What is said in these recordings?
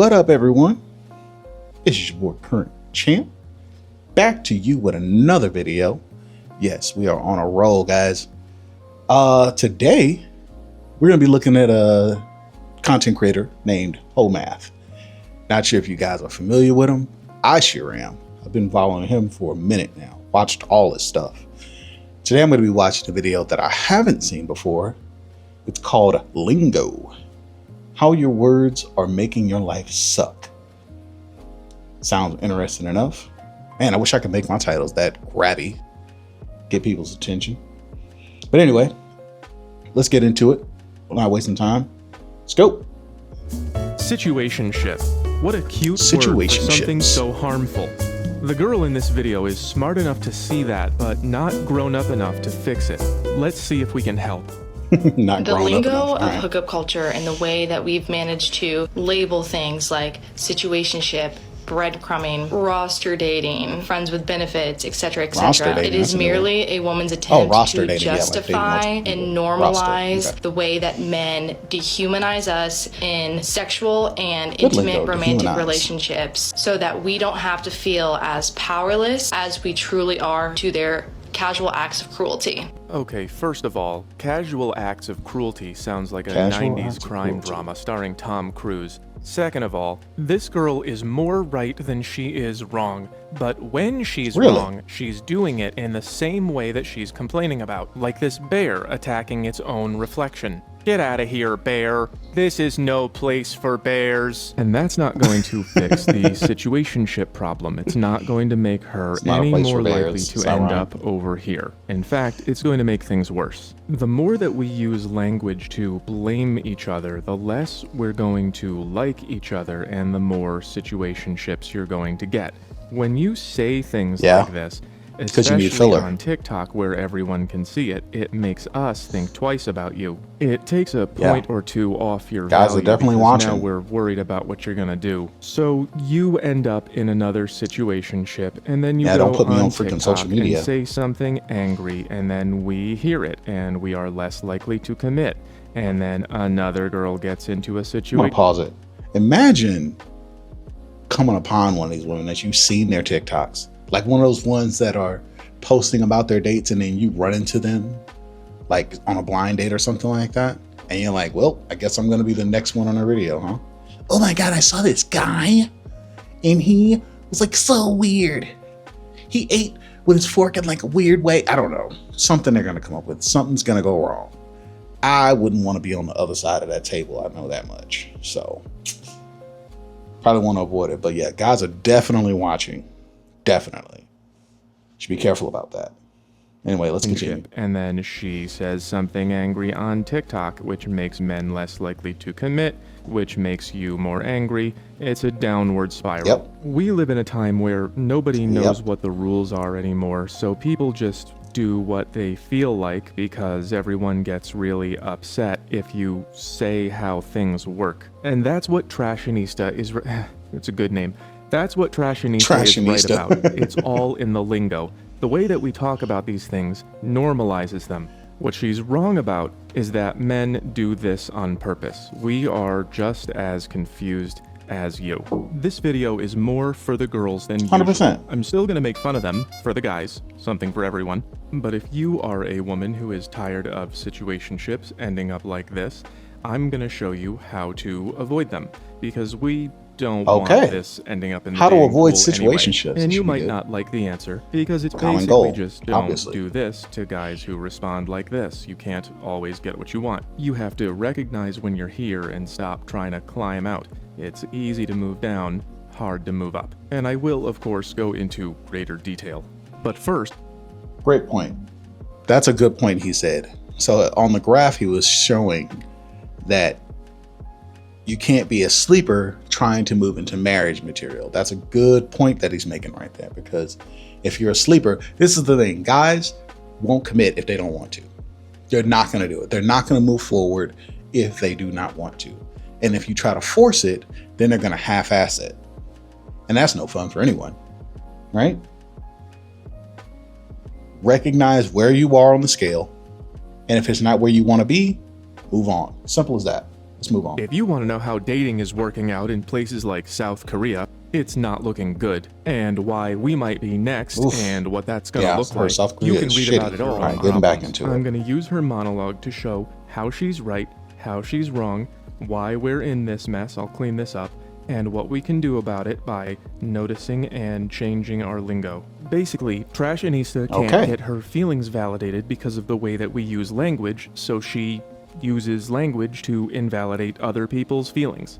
What up, everyone? It's your boy Current Champ, back to you with another video. Yes, we are on a roll, guys. Today we're gonna be looking at a content creator named Math. Not sure if you guys are familiar with him. I sure am. I've been following him for a minute now. Watched all his stuff. Today I'm going to be watching a video that I haven't seen before. It's called Lingo: How Your Words Are Making Your Life Suck. Sounds interesting enough. Man, I wish I could make my titles that grabby, get people's attention. But anyway, let's get into it. We're not wasting time. Let's go. Situationship. What a cute word for something so harmful. The girl in this video is smart enough to see that, but not grown up enough to fix it. Let's see if we can help. The lingo of hookup culture and the way that we've managed to label things like situationship, breadcrumbing, roster dating, friends with benefits, etc., etc. It is merely a woman's attempt to justify and normalize the way that men dehumanize us in sexual and intimate romantic relationships, so that we don't have to feel as powerless as we truly are to their casual acts of cruelty. Okay, first of all, casual acts of cruelty sounds like a 90s crime drama starring Tom Cruise. Second of all, this girl is more right than she is wrong. But when she's wrong, she's doing it in the same way that she's complaining about, like this bear attacking its own reflection. Get out of here, bear. This is no place for bears. And that's not going to fix the situationship problem. It's not going to make her any more likely to end up over here. In fact, it's going to make things worse. The more that we use language to blame each other, the less we're going to like each other and the more situationships you're going to get. When you say things like this, especially on TikTok where everyone can see it, it makes us think twice about you. It takes a point or two off your value. Guys are definitely watching. Now we're worried about what you're gonna do. So you end up in another situationship, and then you go on TikTok and say something angry, and then we hear it, and we are less likely to commit. And then another girl gets into a situation. I'm gonna pause it. Imagine coming upon one of these women that you've seen their TikToks. Like one of those ones that are posting about their dates and then you run into them like on a blind date or something like that. And you're like, well, I guess I'm going to be the next one on a video, huh? Oh my God, I saw this guy and he was like so weird. He ate with his fork in like a weird way. I don't know. Something they're going to come up with. Something's going to go wrong. I wouldn't want to be on the other side of that table. I know that much. So probably want to avoid it. But yeah, guys are definitely watching. Definitely. Should be careful about that. Anyway, let's continue. And then she says something angry on TikTok, which makes men less likely to commit, which makes you more angry. It's a downward spiral. We live in a time where nobody knows what the rules are anymore, so people just do what they feel like because everyone gets really upset if you say how things work. And that's what Trashionista is. It's a good name. That's what Trashionista is right about. It's all in the lingo. The way that we talk about these things normalizes them. What she's wrong about is that men do this on purpose. We are just as confused as you. This video is more for the girls than usual. 100%. I'm still gonna make fun of them for the guys, something for everyone. But if you are a woman who is tired of situationships ending up like this, I'm gonna show you how to avoid them, because we don't want this ending up in the how to avoid situationships anyway. And you might not like the answer because it's basically just don't do this to guys who respond like this. You can't always get what you want. You have to recognize when you're here and stop trying to climb out. It's easy to move down, hard to move up. And I will, of course, go into greater detail. But first... Great point. That's a good point he said. So on the graph, he was showing that you can't be a sleeper trying to move into marriage material. That's a good point that he's making right there, because if you're a sleeper, this is the thing, guys won't commit if they don't want to. They're not going to do it. They're not going to move forward if they do not want to. And if you try to force it, then they're going to half-ass it. And that's no fun for anyone, right? Recognize where you are on the scale. And if it's not where you want to be, move on. Simple as that. Let's move on. If you want to know how dating is working out in places like South Korea, it's not looking good, and why we might be next, and what that's going to look like. South Korea you can read shitty. about it all. Right, getting back into it. I'm going to use her monologue to show how she's right, how she's wrong, why we're in this mess. I'll clean this up, and what we can do about it by noticing and changing our lingo. Basically, Trashanista can't get her feelings validated because of the way that we use language, so she uses language to invalidate other people's feelings.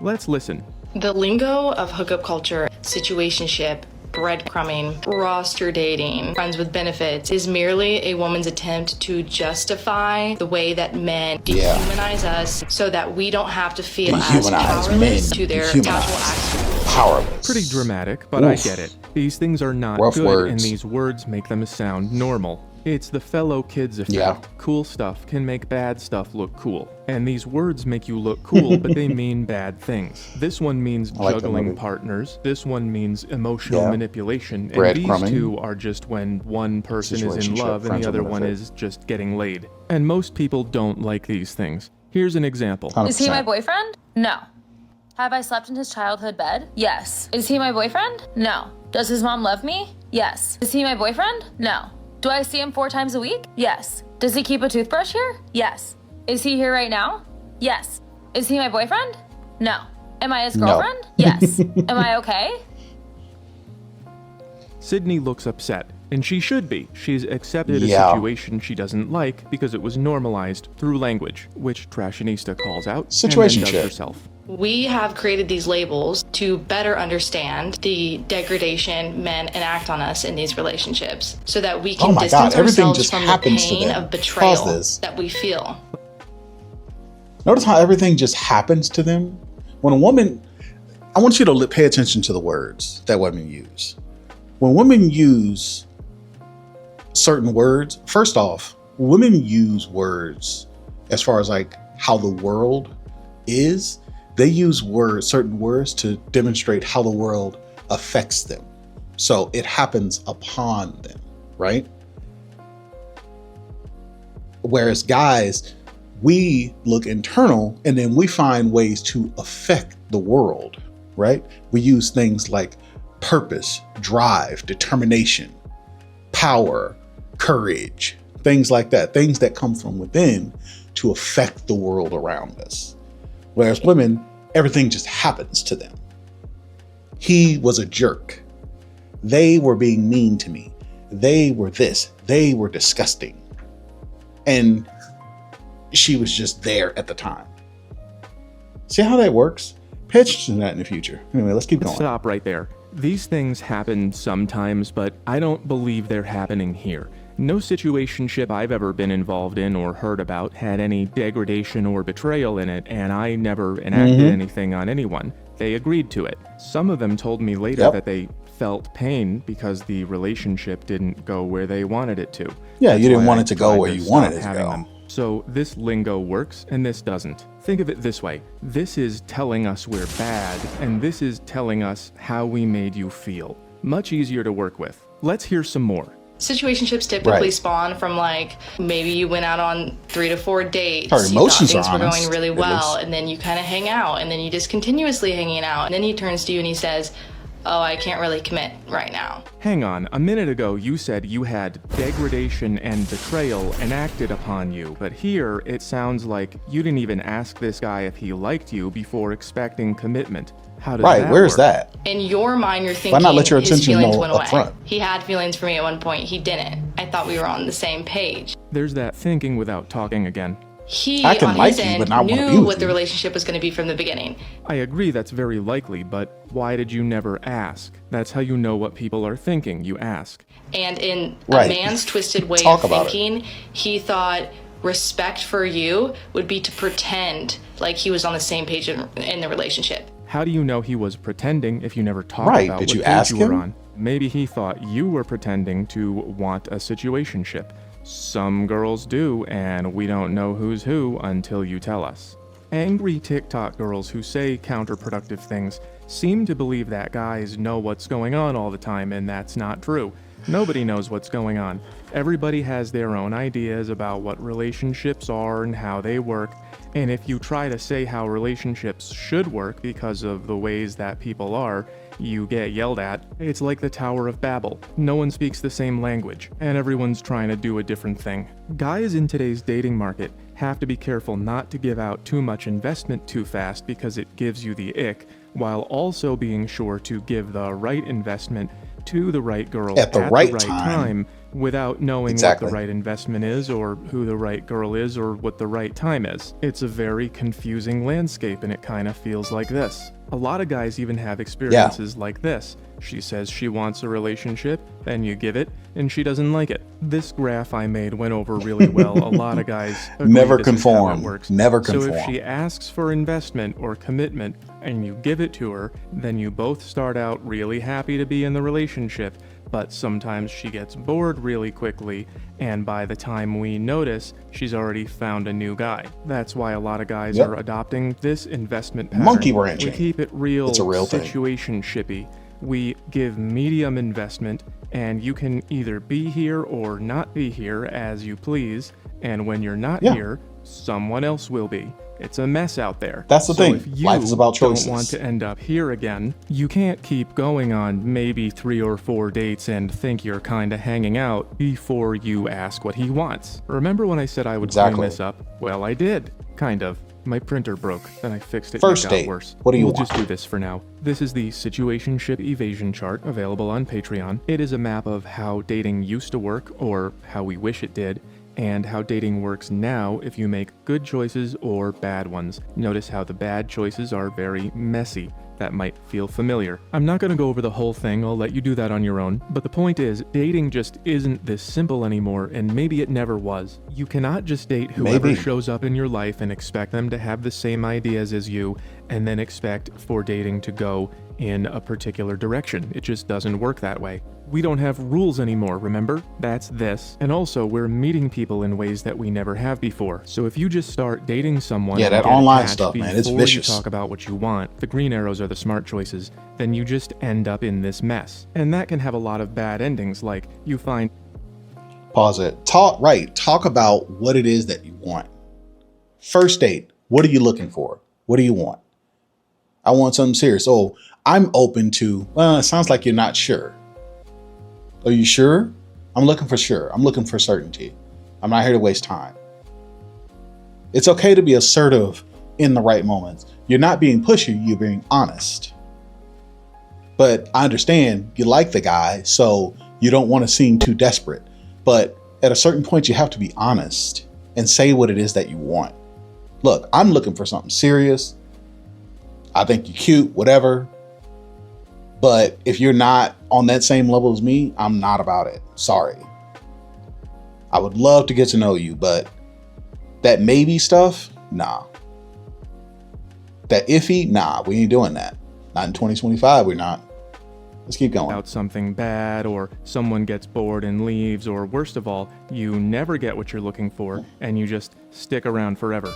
Let's listen. The lingo of hookup culture, situationship, breadcrumbing, roster dating, friends with benefits is merely a woman's attempt to justify the way that men dehumanize us so that we don't have to feel as powerless to their casual acts. Powerless. Pretty dramatic, but I get it. These things are not good, and these words make them sound normal. It's the fellow kids effect. Yeah. Cool stuff can make bad stuff look cool. And these words make you look cool, but they mean bad things. This one means juggling partners. This one means emotional manipulation. And these two are just when one person is in love and the other one is just getting laid. And most people don't like these things. Here's an example. 100%. Is he my boyfriend? No. Have I slept in his childhood bed? Yes. Is he my boyfriend? No. Does his mom love me? Yes. Is he my boyfriend? No. Do I see him 4 times a week? Yes. Does he keep a toothbrush here? Yes. Is he here right now? Yes. Is he my boyfriend? No. Am I his girlfriend? No. Yes. Am I okay? Sydney looks upset, and she should be. She's accepted a situation she doesn't like because it was normalized through language, which Trashanista calls out and then does herself. We have created these labels to better understand the degradation men enact on us in these relationships so that we can distance ourselves from the pain of betrayal that we feel. Notice how everything just happens to them? When a woman, I want you to pay attention to the words that women use. When women use certain words, first off, women use words as far as like how the world is. They use certain words to demonstrate how the world affects them. So it happens upon them, right? Whereas guys, we look internal and then we find ways to affect the world, right? We use things like purpose, drive, determination, power, courage, things like that, things that come from within to affect the world around us. Whereas women, everything just happens to them. He was a jerk. They were being mean to me. They were this. They were disgusting. And she was just there at the time. See how that works? Pay attention to that in the future. Anyway, let's keep going. Stop right there. These things happen sometimes, but I don't believe they're happening here. No situationship I've ever been involved in or heard about had any degradation or betrayal in it, and I never enacted anything on anyone. They agreed to it. Some of them told me later that they felt pain because the relationship didn't go where they wanted it to. Yeah, that's you didn't want it to go where you wanted it to go. Them. So this lingo works and this doesn't. Think of it this way. This is telling us we're bad, and this is telling us how we made you feel. Much easier to work with. Let's hear some more. Situationships typically spawn from like maybe you went out on 3 to 4 dates. Our emotions you thought things are were going really well, and then you kind of hang out, and then you just continuously hanging out, and then he turns to you and he says, "Oh, I can't really commit right now." Hang on, a minute ago you said you had degradation and betrayal enacted upon you, but here it sounds like you didn't even ask this guy if he liked you before expecting commitment. How does that work? Where's that? In your mind, you're thinking why not let your attention his feelings know went up away. front? He had feelings for me at one point. He didn't. I thought we were on the same page. There's that thinking without talking again. He, I can on like his you, end, but not want to be knew with what the you. relationship was going to be from the beginning. I agree that's very likely, but why did you never ask? That's how you know what people are thinking, you ask. And in a man's twisted way of thinking, he thought respect for you would be to pretend like he was on the same page in the relationship. How do you know he was pretending if you never talked about what page you were on? Maybe he thought you were pretending to want a situationship. Some girls do, and we don't know who's who until you tell us. Angry TikTok girls who say counterproductive things seem to believe that guys know what's going on all the time, and that's not true. Nobody knows what's going on. Everybody has their own ideas about what relationships are and how they work, and if you try to say how relationships should work because of the ways that people are, you get yelled at. It's like the Tower of Babel. No one speaks the same language, and everyone's trying to do a different thing. Guys in today's dating market have to be careful not to give out too much investment too fast because it gives you the ick, while also being sure to give the right investment to the right girl at the right time without knowing what the right investment is or who the right girl is or what the right time is. It's a very confusing landscape, and it kind of feels like this. A lot of guys even have experiences like this. She says she wants a relationship, then you give it, and she doesn't like it. This graph I made went over really well. A lot of guys agree never this is how it conform. works. Never conform. So if she asks for investment or commitment and you give it to her, then you both start out really happy to be in the relationship, but sometimes she gets bored really quickly, and by the time we notice, she's already found a new guy. That's why a lot of guys are adopting this investment pattern. Monkey branching. We keep it real, it's a real situation-shippy. We give medium investment, and you can either be here or not be here as you please, and when you're not here, someone else will be. It's a mess out there. That's the thing. If you Life is about choices. don't want to end up here again, you can't keep going on maybe 3 or 4 dates and think you're kinda hanging out before you ask what he wants. Remember when I said I would clean this up? Well, I did. Kind of. My printer broke, then I fixed it First and it got date. worse. What do you We'll want? just do this for now. This is the Situationship Evasion chart available on Patreon. It is a map of how dating used to work, or how we wish it did, and how dating works now if you make good choices or bad ones. Notice how the bad choices are very messy. That might feel familiar. I'm not going to go over the whole thing, I'll let you do that on your own, but the point is, dating just isn't this simple anymore, and maybe it never was. You cannot just date whoever shows up in your life and expect them to have the same ideas as you, and then expect for dating to go in a particular direction. It just doesn't work that way. We don't have rules anymore, remember? That's this. And also, we're meeting people in ways that we never have before. So if you just start dating someone, that online stuff, man, it's vicious. You talk about what you want, the green arrows are the smart choices, then you just end up in this mess. And that can have a lot of bad endings, like you find... Pause it. Talk about what it is that you want. First date, what are you looking for? What do you want? I want something serious. Oh, I'm open to, well, it sounds like you're not sure. Are you sure? I'm looking for sure. I'm looking for certainty. I'm not here to waste time. It's okay to be assertive in the right moments. You're not being pushy, you're being honest. But I understand you like the guy, so you don't want to seem too desperate. But at a certain point, you have to be honest and say what it is that you want. Look, I'm looking for something serious. I think you're cute, whatever. But if you're not on that same level as me, I'm not about it. Sorry. I would love to get to know you, but that maybe stuff, nah. That iffy, nah, we ain't doing that. Not in 2025, we're not. Let's keep going. About something bad, or someone gets bored and leaves, or worst of all, you never get what you're looking for, and you just stick around forever.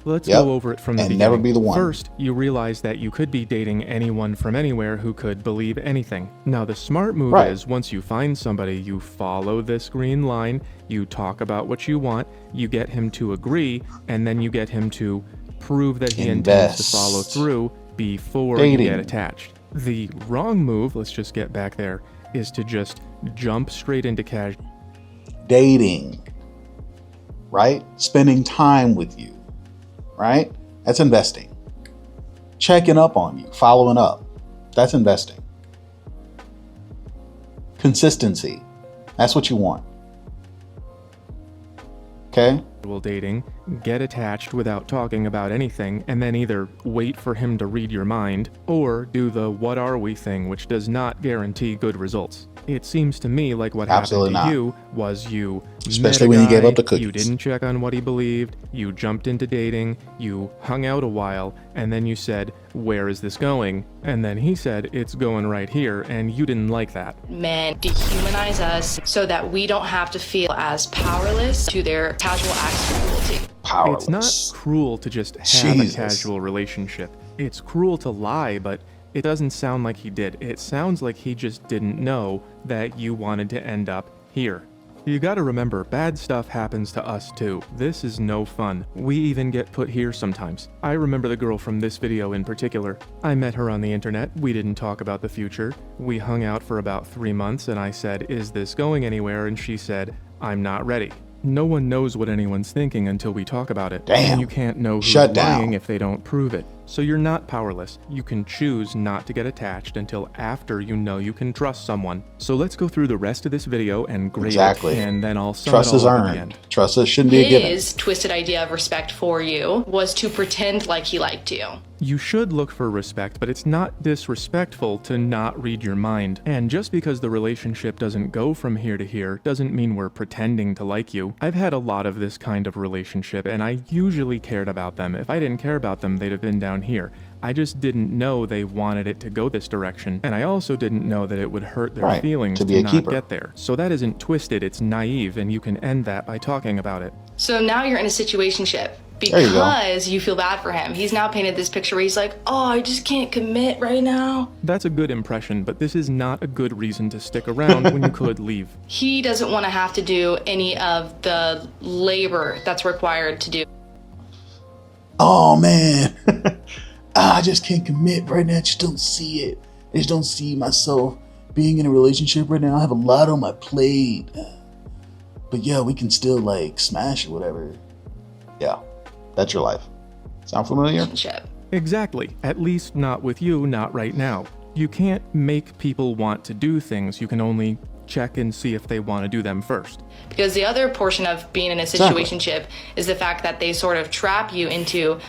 Let's go over it from the beginning. Never be the one. First, you realize that you could be dating anyone from anywhere who could believe anything. Now, the smart move is, once you find somebody, you follow this green line, you talk about what you want, you get him to agree, and then you get him to prove that he intends to follow through before you get attached. The wrong move, let's just get back there, is to just jump straight into casual dating, right? Spending time with you, right? That's investing. Checking up on you, following up, that's investing. Consistency, that's what you want. Okay? Dating, get attached without talking about anything, and then either wait for him to read your mind, or do the what are we thing, which does not guarantee good results. It seems to me like what happened to you was you especially when you gave up the cookies. You didn't check on what he believed, you jumped into dating, you hung out a while, and then you said, where is this going? And then he said, it's going right here, and you didn't like that. Men dehumanize us so that we don't have to feel as powerless to their casual acts of cruelty. Powerless. It's not cruel to just have a casual relationship. It's cruel to lie, but It doesn't sound like he did. It sounds like he just didn't know that you wanted to end up here. You gotta remember, bad stuff happens to us too. This is no fun. We even get put here sometimes. I remember the girl from this video in particular. I met her on the internet. We didn't talk about the future. We hung out for about 3 months and I said, "Is this going anywhere?" And she said, "I'm not ready." No one knows what anyone's thinking until we talk about it. Damn. And you can't know who's Shut down. lying if they don't prove it. So you're not powerless. You can choose not to get attached until after you know you can trust someone. So let's go through the rest of this video and grade Exactly. it, and then I'll sum Trust it is all up at the earned. end. Trust is shouldn't be a given. His twisted idea of respect for you was to pretend like he liked you. You should look for respect, but it's not disrespectful to not read your mind. And just because the relationship doesn't go from here to here doesn't mean we're pretending to like you. I've had a lot of this kind of relationship, and I usually cared about them. If I didn't care about them, they'd have been down here. I just didn't know they wanted it to go this direction, and I also didn't know that it would hurt their Right, feelings to be a not keeper. get there. So that isn't twisted, it's naive, and you can end that by talking about it. So now you're in a situationship There you go. because you feel bad for him. He's now painted this picture where he's like, oh, I just can't commit right now. That's a good impression, but this is not a good reason to stick around when you could leave. He doesn't want to have to do any of the labor that's required to do. Oh man, I just can't commit right now. I just don't see it. I just don't see myself being in a relationship right now. I have a lot on my plate. But yeah, we can still like smash or whatever. Yeah, that's your life. Sound familiar? Relationship. Exactly. At least not with you, not right now. You can't make people want to do things. You can only check and see if they want to do them first. Because the other portion of being in a Exactly. situationship is the fact that they sort of trap you into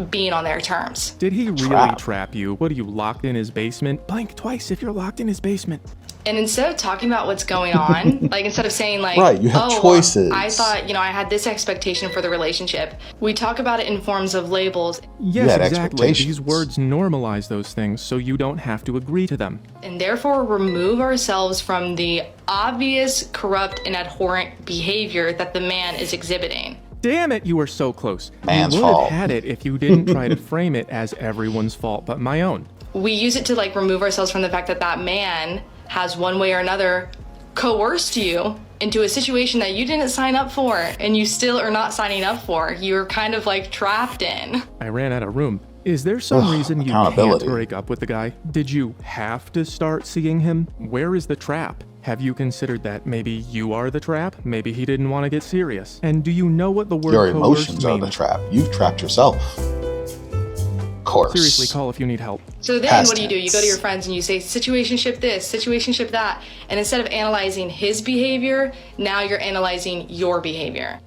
being on their terms. Did he really Trap. trap you? What, are you locked in his basement? Blink twice if you're locked in his basement. And instead of talking about what's going on, like instead of saying like, Right, you have oh, choices. I thought, I had this expectation for the relationship. We talk about it in forms of labels, Yes, had exactly. expectations. These words normalize those things so you don't have to agree to them. and therefore remove ourselves from the obvious corrupt and abhorrent behavior that the man is exhibiting. Damn it, you were so close. Man's you would fault. have had it if you didn't try to frame it as everyone's fault but my own. We use it to like remove ourselves from the fact that that man has one way or another coerced you into a situation that you didn't sign up for and you still are not signing up for. You're kind of like trapped in. I ran out of room. Is there some Ugh, reason you can't accountability. break up with the guy? Did you have to start seeing him? Where is the trap? Have you considered that maybe you are the trap? Maybe he didn't want to get serious. And do you know what the word Your coerced emotions are the means? trap. You've trapped yourself. Of course. Seriously, call if you need help. So then Past what do? You tense. go to your friends and you say, situationship this, situationship that. And instead of analyzing his behavior, now you're analyzing your behavior.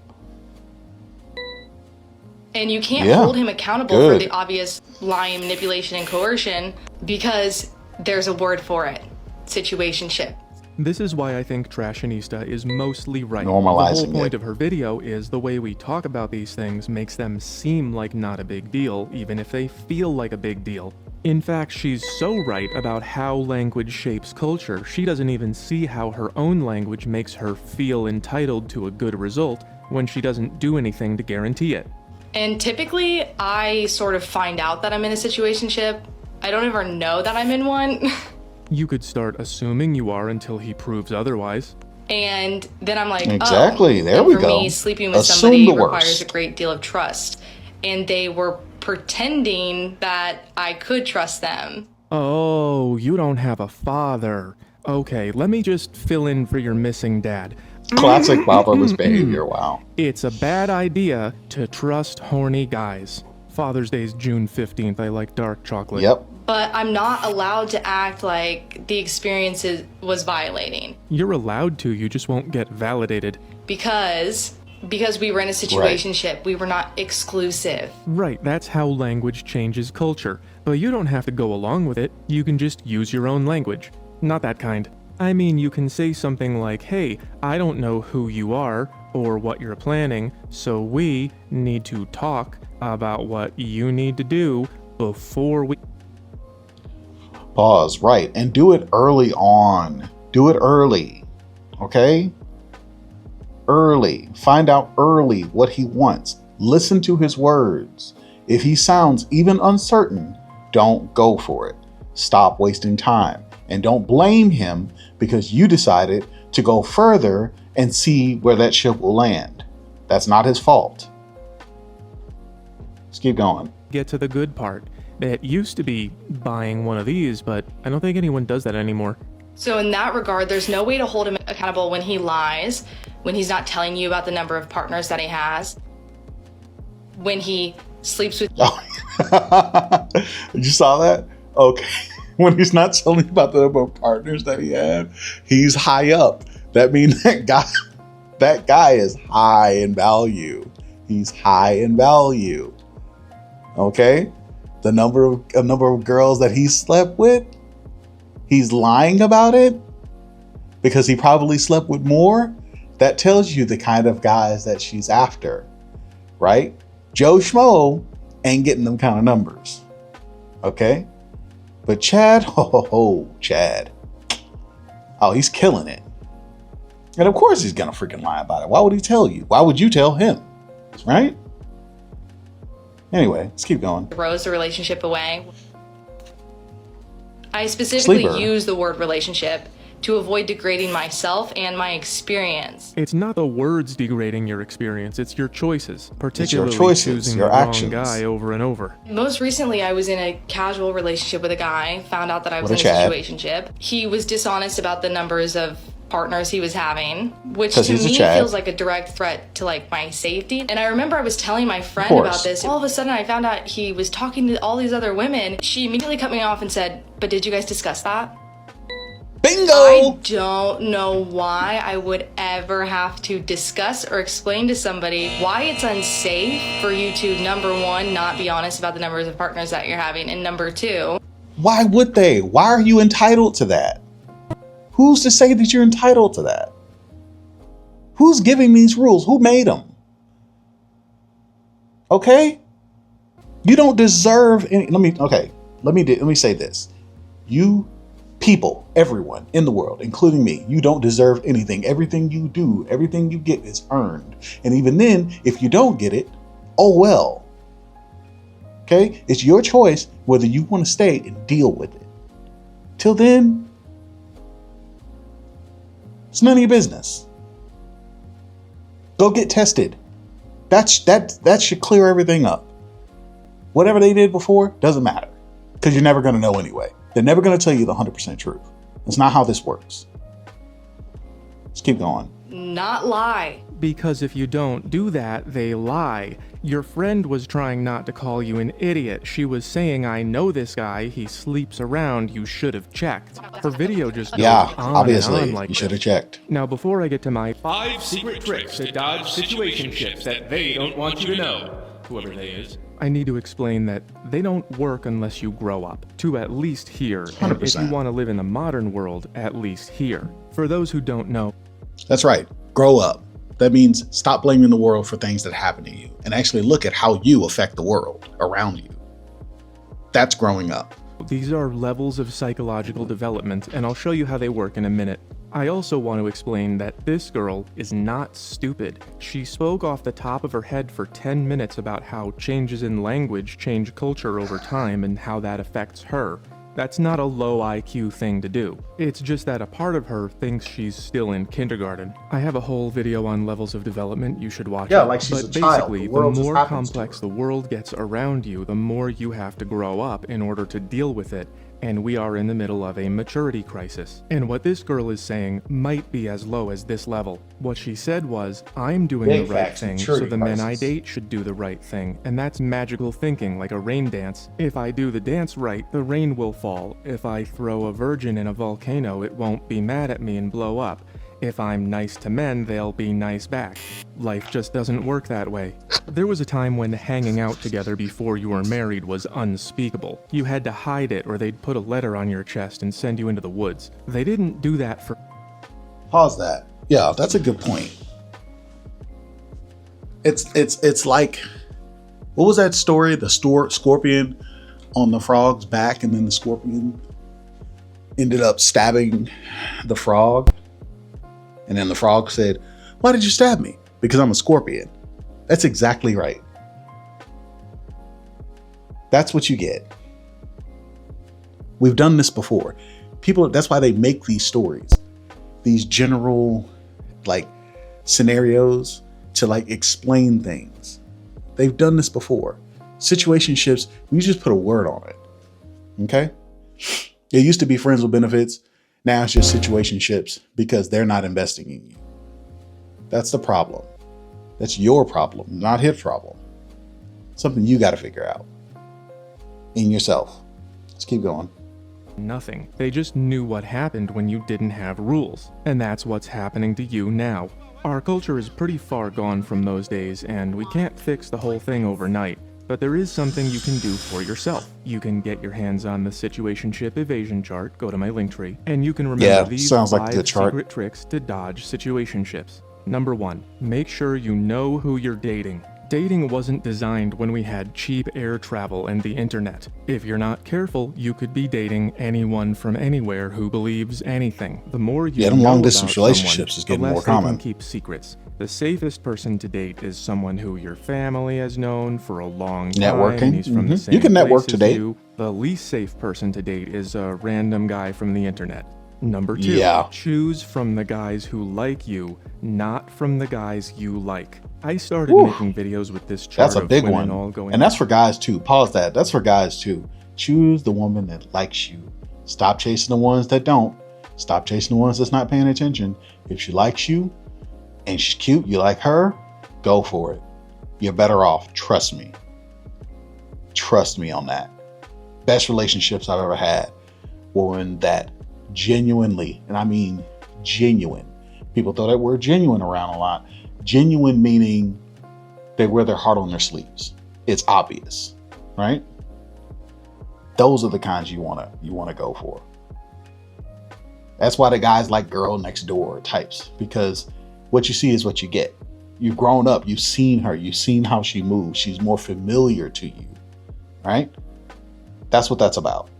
And you can't Yeah. hold him accountable for Good. the obvious lying, manipulation, and coercion because there's a word for it. Situationship. This is why I think Trashionista is mostly right. Normalizing the whole point it. of her video is the way we talk about these things makes them seem like not a big deal, even if they feel like a big deal. In fact, she's so right about how language shapes culture, she doesn't even see how her own language makes her feel entitled to a good result when she doesn't do anything to guarantee it. And typically, I sort of find out that I'm in a situationship. I don't ever know that I'm in one. You could start assuming you are until he proves otherwise. And then I'm like, Exactly, oh. there and we for go. me, sleeping with Assume somebody the requires worst. a great deal of trust. And they were pretending that I could trust them. Oh, you don't have a father. Okay, let me just fill in for your missing dad. Classic fatherless behavior. Wow. It's a bad idea to trust horny guys. Father's Day is June 15th. I like dark chocolate. Yep. But I'm not allowed to act like the experience was violating You're allowed to, you just won't get validated. because we were in a situationship. We were not exclusive. Right, that's how language changes culture. But you don't have to go along with it. You can just use your own language. Not that kind. I mean, you can say something like, hey, I don't know who you are or what you're planning, so we need to talk about what you need to do before we... Pause. Right. And do it early on. Do it early. Okay? Early. Find out early what he wants. Listen to his words. If he sounds even uncertain, don't go for it. Stop wasting time. And don't blame him because you decided to go further and see where that ship will land. That's not his fault. Let's keep going. Get to the good part. It used to be buying one of these, but I don't think anyone does that anymore. So in that regard, there's no way to hold him accountable when he lies, when he's not telling you about the number of partners that he has, when he sleeps with... Oh. You saw that? Okay. When he's not telling you about the number of partners that he had, he's high up. That means that guy is high in value. He's high in value. Okay? The number of girls that he slept with, he's lying about it because he probably slept with more. That tells you the kind of guys that she's after, right? Joe Schmo ain't getting them kind of numbers. Okay? But Chad, Chad. Oh, he's killing it. And of course he's gonna freaking lie about it. Why would he tell you? Why would you tell him? Right? Anyway, let's keep going. Throws the relationship away. I specifically Sleeper. use the word relationship to avoid degrading myself and my experience. It's not the words degrading your experience, it's your choices, particularly choosing your the actions. wrong guy over and over. Most recently, I was in a casual relationship with a guy, found out that I was in What a a Chad. situationship. He was dishonest about the numbers of partners he was having, which 'Cause to he's a me Chad. feels like a direct threat to like my safety. And I remember I was telling my friend course. about this. All of a sudden I found out he was talking to all these other women. She immediately cut me off and said, "But did you guys discuss that?" Bingo! I don't know why I would ever have to discuss or explain to somebody why it's unsafe for you to, number one, not be honest about the numbers of partners that you're having, and number two, Why would they? Why are you entitled to that? Who's to say that you're entitled to that? Who's giving these rules? Who made them? Okay? You don't deserve any. Let me say this. You people, everyone in the world, including me, you don't deserve anything. Everything you do, everything you get is earned. And even then, if you don't get it, oh well. Okay? It's your choice whether you want to stay and deal with it. Till then, it's none of your business. Go get tested. That should clear everything up. Whatever they did before doesn't matter because you're never going to know anyway. They're never going to tell you the 100% truth. That's not how this works. Let's keep going. not lie. Because if you don't do that, they lie. Your friend was trying not to call you an idiot. She was saying, I know this guy, he sleeps around, you should have checked. Her video just goes on obviously, and on like you should have checked. Now before I get to my 5 secret tricks to dodge situationships that they don't want you to know, whoever they is. I need to explain that they don't work unless you grow up, to at least here, and if you 100%. want to live in the modern world, at least here. For those who don't know, That's right. Grow up. That means stop blaming the world for things that happen to you and actually look at how you affect the world around you. That's growing up. these are levels of psychological development, and I'll show you how they work in a minute. I also want to explain that this girl is not stupid. She spoke off the top of her head for 10 minutes about how changes in language change culture over time and how that affects her. That's not a low IQ thing to do. It's just that a part of her thinks she's still in kindergarten. I have a whole video on levels of development, you should watch it. Yeah, like she's but a child. basically, The world the just more happens to complex her. the world gets around you, the more you have to grow up in order to deal with it. And we are in the middle of a maturity crisis. And what this girl is saying might be as low as this level. What she said was, I'm doing Big the right facts, thing, so maturity the men I crisis. date should do the right thing. And that's magical thinking, like a rain dance. If I do the dance right, the rain will fall. If I throw a virgin in a volcano, it won't be mad at me and blow up. If I'm nice to men, they'll be nice back. Life just doesn't work that way. There was a time when hanging out together before you were married was unspeakable. You had to hide it or they'd put a letter on your chest and send you into the woods. They didn't do that for... Pause that. Yeah, that's a good point. It's like, what was that story? The scorpion on the frog's back, and then the scorpion ended up stabbing the frog. And then the frog said, why did you stab me? Because I'm a scorpion. That's exactly right. That's what you get. We've done this before. People, that's why they make these stories, these general like scenarios to like explain things. They've done this before. Situationships, we just put a word on it. Okay? It used to be friends with benefits. Now it's just situationships because they're not investing in you. That's the problem. That's your problem, not his problem. Something you got to figure out in yourself. Let's keep going. Nothing. They just knew what happened when you didn't have rules. And that's what's happening to you now. Our culture is pretty far gone from those days, and we can't fix the whole thing overnight. But there is something you can do for yourself. You can get your hands on the situationship evasion chart, go to my link tree, and you can remember these sounds like 5 a good chart. secret tricks to dodge situationships. Number 1, make sure you know who you're dating. Dating wasn't designed when we had cheap air travel and the internet. If you're not careful, you could be dating anyone from anywhere who believes anything. The more you know them long about distance someone, relationships is getting the less more they can common. keep secrets. The safest person to date is someone who your family has known for a long time. Networking. And he's from the same You can network place to as date. you. The least safe person to date is a random guy from the internet. Number 2, Yeah. choose from the guys who like you, not from the guys you like. I started making videos with this chart That's a of big women one. all going And that's for guys too. Pause that. That's for guys too. Choose the woman that likes you. Stop chasing the ones that don't. Stop chasing the ones that's not paying attention. If she likes you and she's cute, you like her, go for it. You're better off. Trust me. Trust me on that. Best relationships I've ever had were when that genuinely, and I mean genuine. People throw that word genuine around a lot. Genuine meaning they wear their heart on their sleeves. It's obvious, right? Those are the kinds you want to go for. That's why the guys like girl next door types, because what you see is what you get. You've grown up, you've seen her, you've seen how she moves. She's more familiar to you, right? That's what that's about.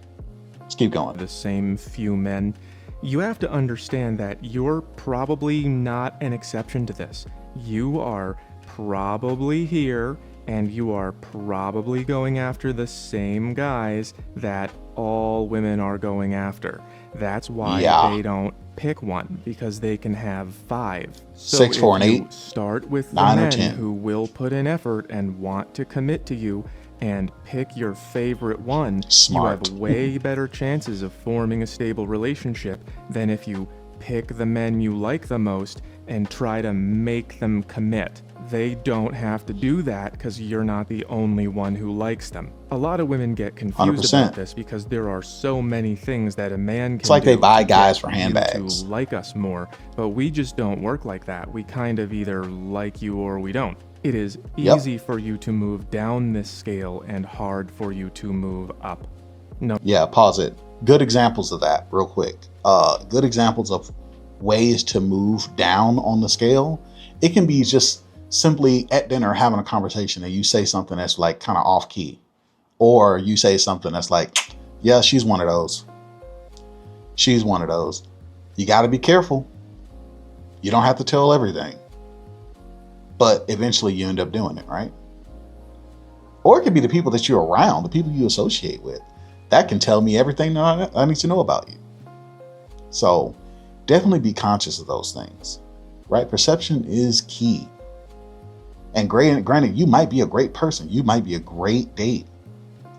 Let's keep going. the same few men. You have to understand that you're probably not an exception to this. You are probably here and you are probably going after the same guys that all women are going after. That's why they don't pick one, because they can have 5. So 6, 4, and if you 8, start with the 9 or men 10. who will put in effort and want to commit to you and pick your favorite one, Smart. you have way better chances of forming a stable relationship than if you pick the men you like the most and try to make them commit. They don't have to do that because you're not the only one who likes them. A lot of women get confused 100%. about this because there are so many things that a man can It's like do they buy to guys get for you handbags. to like us more, but we just don't work like that. We kind of either like you or we don't. It is easy for you to move down this scale and hard for you to move up. Yeah, pause it. Good examples of that real quick. Good examples of ways to move down on the scale. It can be just simply at dinner having a conversation and you say something that's like kind of off key, or you say something that's like, yeah, she's one of those. She's one of those. You got to be careful. You don't have to tell everything, but eventually you end up doing it, right? Or it could be the people that you're around, the people you associate with. That can tell me everything that I need to know about you. So definitely be conscious of those things, right? Perception is key. And granted, you might be a great person. You might be a great date,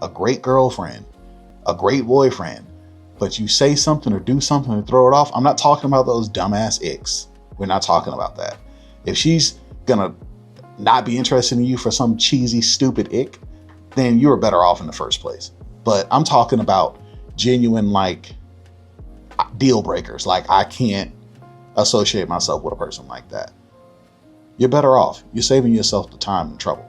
a great girlfriend, a great boyfriend, but you say something or do something and throw it off. I'm not talking about those dumbass icks. We're not talking about that. If she's gonna not be interested in you for some cheesy, stupid ick, then you're better off in the first place. But I'm talking about genuine, like, deal breakers. Like, I can't associate myself with a person like that. You're better off. You're saving yourself the time and trouble.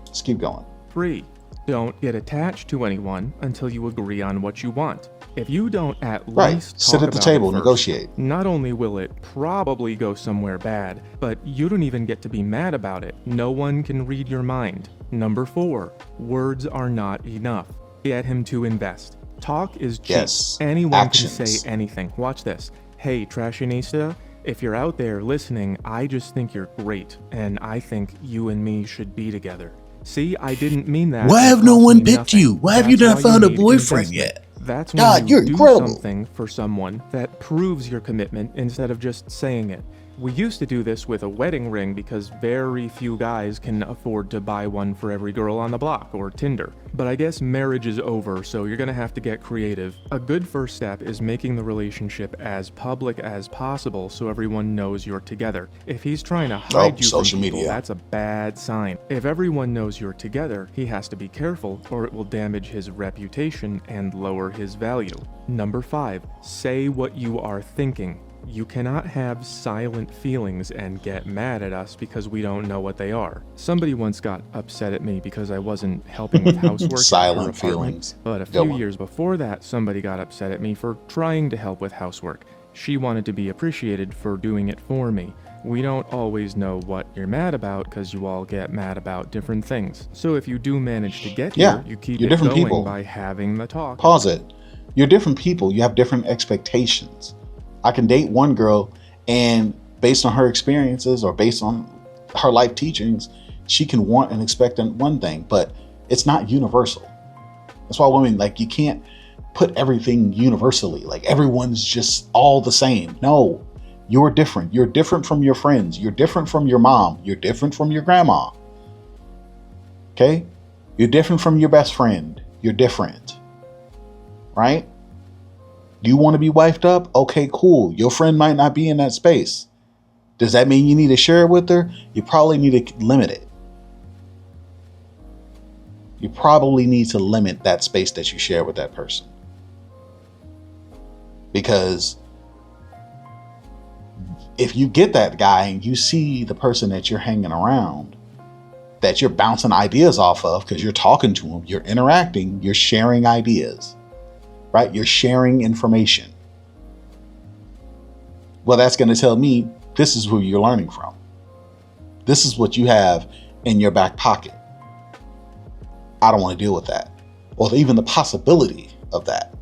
Let's keep going. 3. Don't get attached to anyone until you agree on what you want. If you don't at least Sit talk at the about table, it first, negotiate. not only will it probably go somewhere bad, but you don't even get to be mad about it. No one can read your mind. Number 4. Words are not enough. Get him to invest. Talk is cheap. Yes. Anyone Actions. can say anything. Watch this. Hey, Trashinista, if you're out there listening, I just think you're great, and I think you and me should be together. See, I didn't mean that. Why It have no cost one me picked nothing. you? Why have you That's not why found a need boyfriend investment. yet? That's when God, you you're do incredible. something for someone that proves your commitment instead of just saying it. We used to do this with a wedding ring because very few guys can afford to buy one for every girl on the block or Tinder. But I guess marriage is over, so you're gonna have to get creative. A good first step is making the relationship as public as possible so everyone knows you're together. If he's trying to hide you from social people, media. that's a bad sign. If everyone knows you're together, he has to be careful or it will damage his reputation and lower his value. Number 5, say what you are thinking. You cannot have silent feelings and get mad at us because we don't know what they are. Somebody once got upset at me because I wasn't helping with housework at her Silent apartment. feelings. But a Go few on. years before that, somebody got upset at me for trying to help with housework. She wanted to be appreciated for doing it for me. We don't always know what you're mad about because you all get mad about different things. So if you do manage to get Yeah, here, you keep you're it different going people. by having the talk. Pause it. You're different people. You have different expectations. I can date one girl and based on her experiences or based on her life teachings, she can want and expect one thing, but it's not universal. That's why women, like, you can't put everything universally. Like everyone's just all the same. No, you're different. You're different from your friends. You're different from your mom. You're different from your grandma. Okay? You're different from your best friend. You're different. Right? Do you want to be wifed up? Okay, cool. Your friend might not be in that space. Does that mean you need to share it with her? You probably need to limit it. You probably need to limit that space that you share with that person. Because if you get that guy and you see the person that you're hanging around, that you're bouncing ideas off of because you're talking to him, you're interacting, you're sharing ideas. Right? You're sharing information. Well, that's going to tell me this is who you're learning from. This is what you have in your back pocket. I don't want to deal with that. Or even the possibility of that.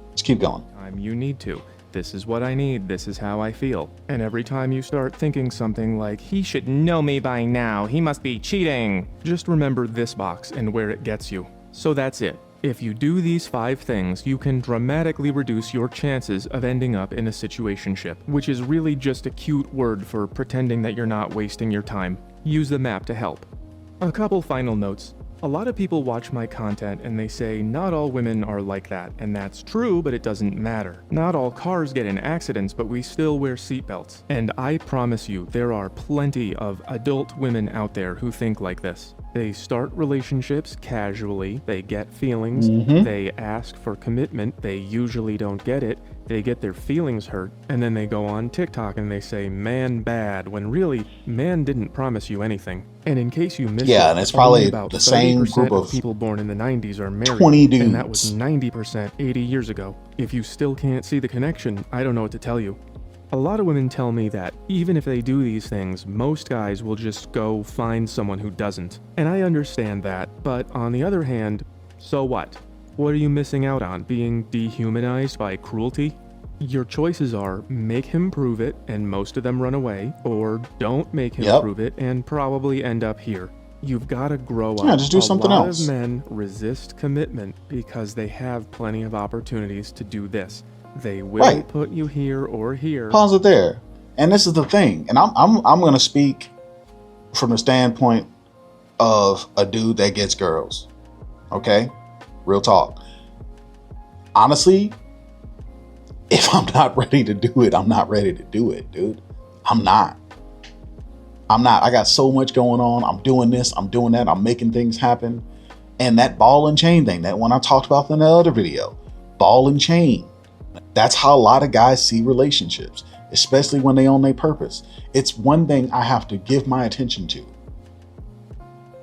Let's keep going. Time you need to. This is what I need. This is how I feel. And every time you start thinking something like, he should know me by now, he must be cheating, just remember this box and where it gets you. So that's it. If you do these 5 things, you can dramatically reduce your chances of ending up in a situationship, which is really just a cute word for pretending that you're not wasting your time. Use the map to help. A couple final notes. A lot of people watch my content and they say not all women are like that, and that's true, but it doesn't matter. Not all cars get in accidents, but we still wear seatbelts. And I promise you, there are plenty of adult women out there who think like this. They start relationships casually, they get feelings, they ask for commitment, they usually don't get it, they get their feelings hurt, and then they go on TikTok and they say man bad, when really, man didn't promise you anything. And in case you missed it, And it's probably only about the same 30% group of people born in the 90s are married, 20 dudes. and that was 90% 80 years ago. If you still can't see the connection, I don't know what to tell you. A lot of women tell me that even if they do these things, most guys will just go find someone who doesn't. And I understand that, but on the other hand, so what? What are you missing out on? Being dehumanized by cruelty? Your choices are make him prove it and most of them run away, or don't make him prove it and probably end up here. You've got to grow up. Yeah, just do something else. A lot else. of men resist commitment because they have plenty of opportunities to do this. They will put you here or here. Pause it there. And this is the thing. And I'm going to speak from the standpoint of a dude that gets girls. Okay? Real talk. Honestly, if I'm not ready to do it, I'm not ready to do it, dude. I'm not. I got so much going on. I'm doing this. I'm doing that. I'm making things happen. And that ball and chain thing, that one I talked about in the other video, ball and chain. That's how a lot of guys see relationships, especially when they own their purpose. It's one thing I have to give my attention to.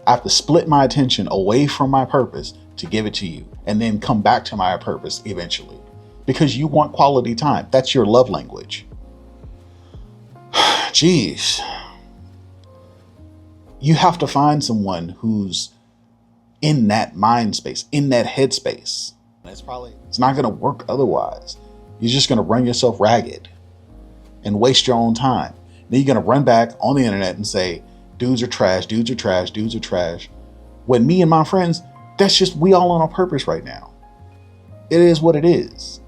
I have to split my attention away from my purpose to give it to you and then come back to my purpose eventually because you want quality time. That's your love language. Jeez. You have to find someone who's in that mind space, in that headspace. It's not going to work otherwise. You're just going to run yourself ragged and waste your own time. Then you're going to run back on the internet and say, Dudes are trash. Dudes are trash. Dudes are trash. When me and my friends, that's just, we all on our purpose right now. It is what it is.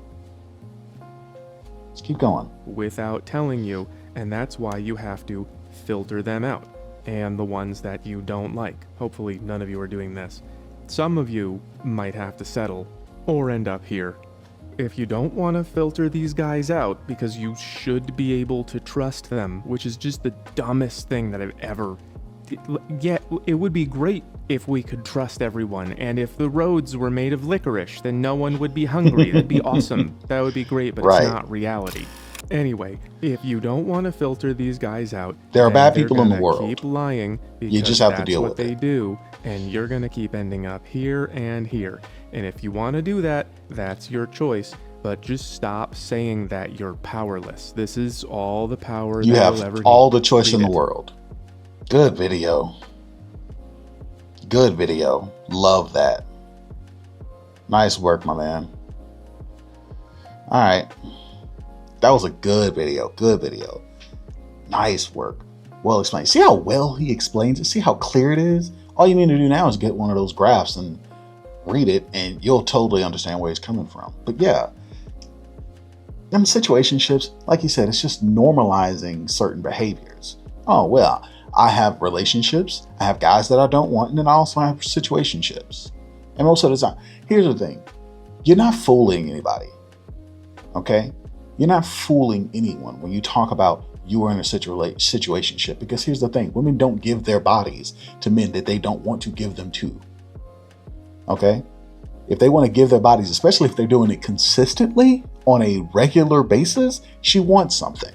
Let's keep going. Without telling you, and that's why you have to filter them out. And the ones that you don't like. Hopefully none of you are doing this. Some of you might have to settle or end up here. If you don't want to filter these guys out because you should be able to trust them, which is just the dumbest thing that I've ever... Yeah, it would be great if we could trust everyone, and if the roads were made of licorice, then no one would be hungry. That'd be awesome. That would be great, but Right. It's not reality. Anyway, if you don't want to filter these guys out, There are then bad they're people in the gonna world. Keep lying because You just have to that's deal what with they it. do, and you're gonna keep ending up here and here. And if you want to do that, that's your choice. But just stop saying that you're powerless. This is all the power You that have you'll ever all need. the choice Read in the it. world. Good video. Good video. Love that. Nice work, my man. All right. That was a good video. Good video. Nice work. Well explained. See how well he explains it? See how clear it is? All you need to do now is get one of those graphs and read it, and you'll totally understand where he's coming from. But yeah, them situationships, like you said, it's just normalizing certain behaviors. Oh, well, I have relationships, I have guys that I don't want, and then I also have situationships. And most of the time, here's the thing, you're not fooling anybody, okay? You're not fooling anyone when you talk about you are in a situationship, because here's the thing, women don't give their bodies to men that they don't want to give them to, okay? If they want to give their bodies, especially if they're doing it consistently on a regular basis, she wants something.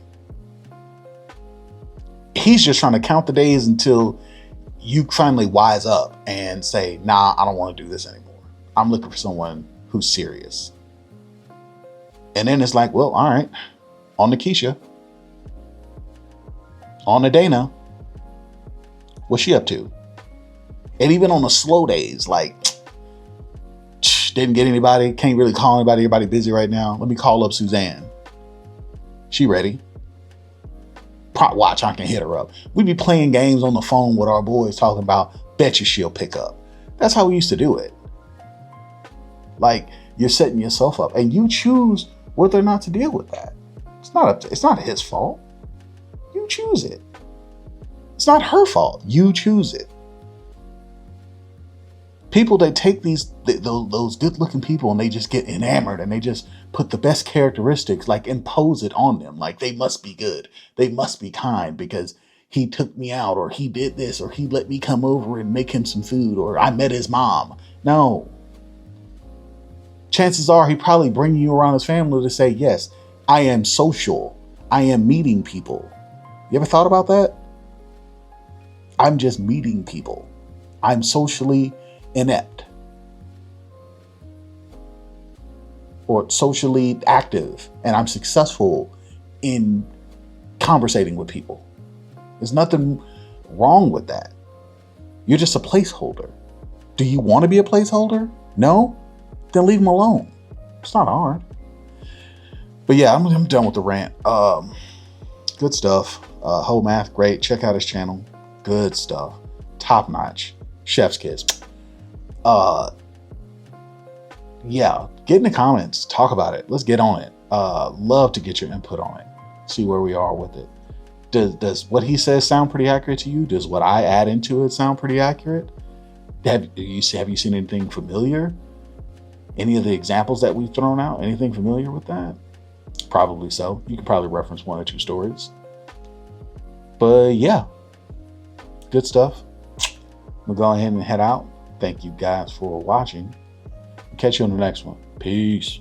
He's just trying to count the days until you finally wise up and say, nah, I don't want to do this anymore. I'm looking for someone who's serious. And then it's like, well, all right, on to Keisha, on to Dana. What's she up to? And even on the slow days, like, didn't get anybody, can't really call anybody, everybody busy right now. Let me call up Suzanne. She ready. Watch, I can hit her up. We be playing games on the phone with our boys talking about, bet you she'll pick up. That's how we used to do it. Like, you're setting yourself up and you choose whether or not to deal with that. It's not his fault. You choose it. It's not her fault. You choose it. People, they take those good looking people and they just get enamored and they just put the best characteristics, like impose it on them. Like they must be good. They must be kind because he took me out, or he did this, or he let me come over and make him some food, or I met his mom. No. Chances are he probably bringing you around his family to say, yes, I am social. I am meeting people. You ever thought about that? I'm just meeting people. I'm socially inept or socially active, and I'm successful in conversating with people. There's nothing wrong with that. You're just a placeholder. Do you want to be a placeholder? No? Then leave them alone. It's not hard. But yeah, I'm done with the rant. Good stuff. Whole Math, great. Check out his channel. Good stuff. Top notch. Chef's kiss. Yeah, get in the comments, talk about it. Let's get on it. Love to get your input on it. See where we are with it. Does what he says sound pretty accurate to you? Does what I add into it sound pretty accurate? Have you seen anything familiar? Any of the examples that we've thrown out? Anything familiar with that? Probably so. You can probably reference one or two stories. But yeah, good stuff. We'll go ahead and head out. Thank you guys for watching. Catch you on the next one. Peace.